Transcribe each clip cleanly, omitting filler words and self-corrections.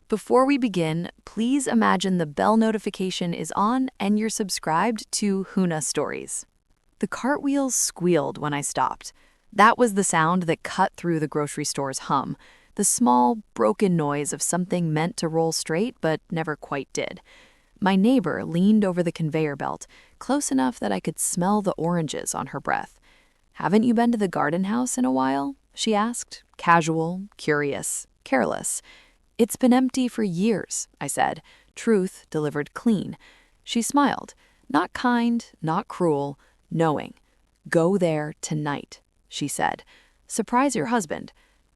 Before we begin, please imagine the bell notification is on and you're subscribed to Huna Stories. The cartwheels squealed when I stopped. That was the sound that cut through the grocery store's hum, the small, broken noise of something meant to roll straight but never quite did. My neighbor leaned over the conveyor belt, close enough that I could smell the oranges on her breath. "Haven't you been to the garden house in a while?" she asked, casual, curious, careless. "It's been empty for years," I said, truth delivered clean. She smiled, not kind, not cruel, knowing. "Go there tonight," she said. "Surprise your husband."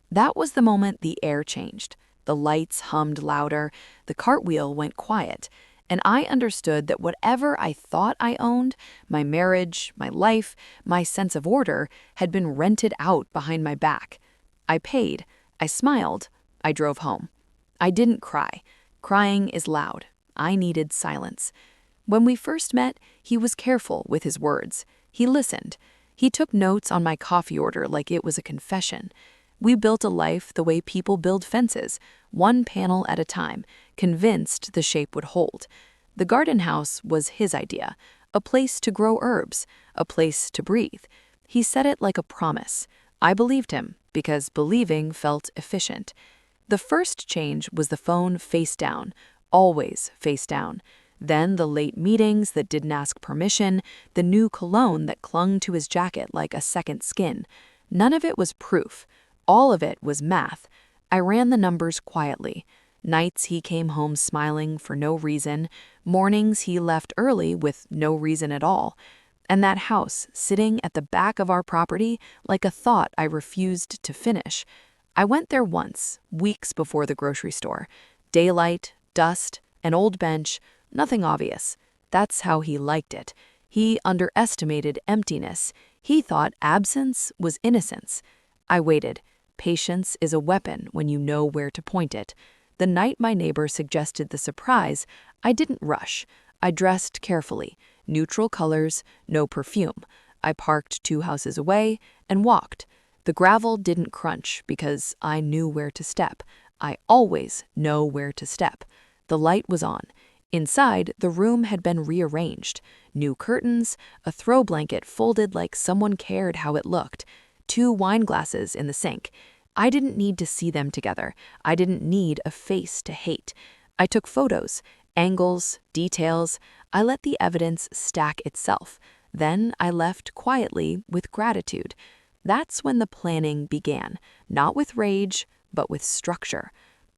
That was the moment the air changed. The lights hummed louder, the cartwheel went quiet, and I understood that whatever I thought I owned, my marriage, my life, my sense of order, had been rented out behind my back. I paid, I smiled, I drove home. I didn't cry. Crying is loud. I needed silence. When we first met, he was careful with his words. He listened. He took notes on my coffee order like it was a confession. We built a life the way people build fences, one panel at a time, convinced the shape would hold. The garden house was his idea, a place to grow herbs, a place to breathe. He said it like a promise. I believed him because believing felt efficient. The first change was the phone face down, always face down. Then the late meetings that didn't ask permission, the new cologne that clung to his jacket like a second skin. None of it was proof. All of it was math. I ran the numbers quietly. Nights he came home smiling for no reason. Mornings he left early with no reason at all. And that house sitting at the back of our property like a thought I refused to finish. I went there once, weeks before the grocery store. Daylight, dust, an old bench, nothing obvious. That's how he liked it. He underestimated emptiness. He thought absence was innocence. I waited. Patience is a weapon when you know where to point it. The night my neighbor suggested the surprise, I didn't rush. I dressed carefully. Neutral colors, no perfume. I parked 2 houses away and walked. The gravel didn't crunch because I knew where to step. I always know where to step. The light was on. Inside, the room had been rearranged. New curtains, a throw blanket folded like someone cared how it looked, 2 wine glasses in the sink. I didn't need to see them together. I didn't need a face to hate. I took photos, angles, details. I let the evidence stack itself. Then I left quietly with gratitude. That's when the planning began, not with rage, but with structure.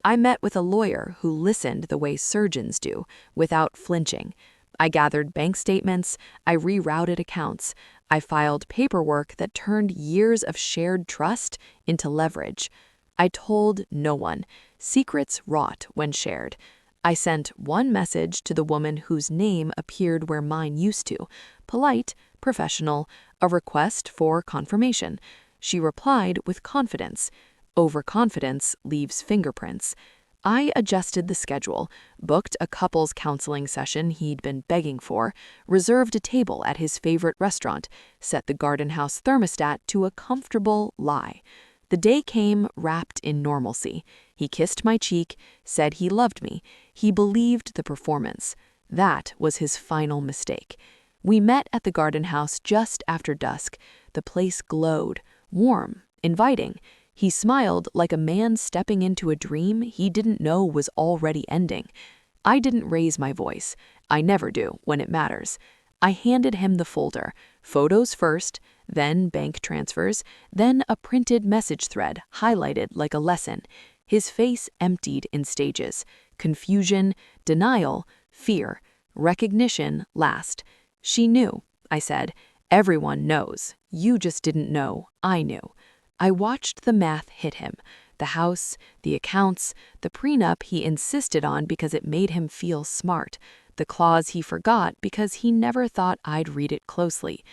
I met with a lawyer who listened the way surgeons do, without flinching. I gathered bank statements, I rerouted accounts, I filed paperwork that turned years of shared trust into leverage. I told no one. Secrets rot when shared. I sent one message to the woman whose name appeared where mine used to. Polite, professional, a request for confirmation. She replied with confidence. Overconfidence leaves fingerprints. I adjusted the schedule, booked a couples counseling session he'd been begging for, reserved a table at his favorite restaurant, set the garden house thermostat to a comfortable lie. The day came wrapped in normalcy. He kissed my cheek, said he loved me. He believed the performance. That was his final mistake. We met at the garden house just after dusk. The place glowed, warm, inviting. He smiled like a man stepping into a dream he didn't know was already ending. I didn't raise my voice. I never do when it matters. I handed him the folder, photos first, then bank transfers, then a printed message thread highlighted like a lesson. His face emptied in stages. Confusion, denial, fear, recognition last. "She knew," I said. "Everyone knows. You just didn't know. I knew." I watched the math hit him. The house, the accounts, the prenup he insisted on because it made him feel smart, the clause he forgot because he never thought I'd read it closely.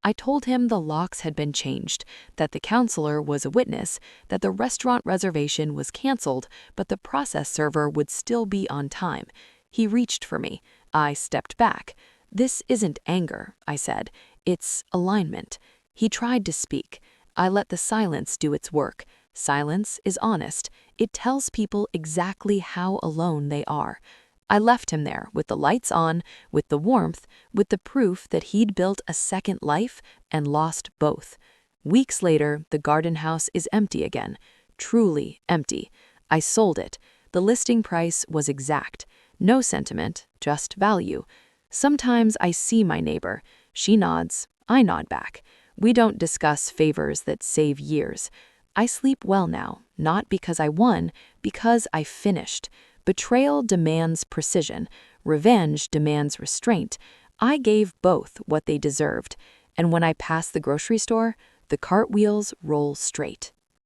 I told him the locks had been changed, that the counselor was a witness, that the restaurant reservation was canceled, but the process server would still be on time. He reached for me. I stepped back. "This isn't anger," I said. "It's alignment." He tried to speak. I let the silence do its work. Silence is honest. It tells people exactly how alone they are. I left him there with the lights on, with the warmth, with the proof that he'd built a second life and lost both. Weeks later, the garden house is empty again. Truly empty. I sold it. The listing price was exact. No sentiment, just value. Sometimes I see my neighbor. She nods. I nod back. We don't discuss favors that save years. I sleep well now, not because I won, because I finished. Betrayal demands precision. Revenge demands restraint. I gave both what they deserved. And when I pass the grocery store, the cartwheels roll straight.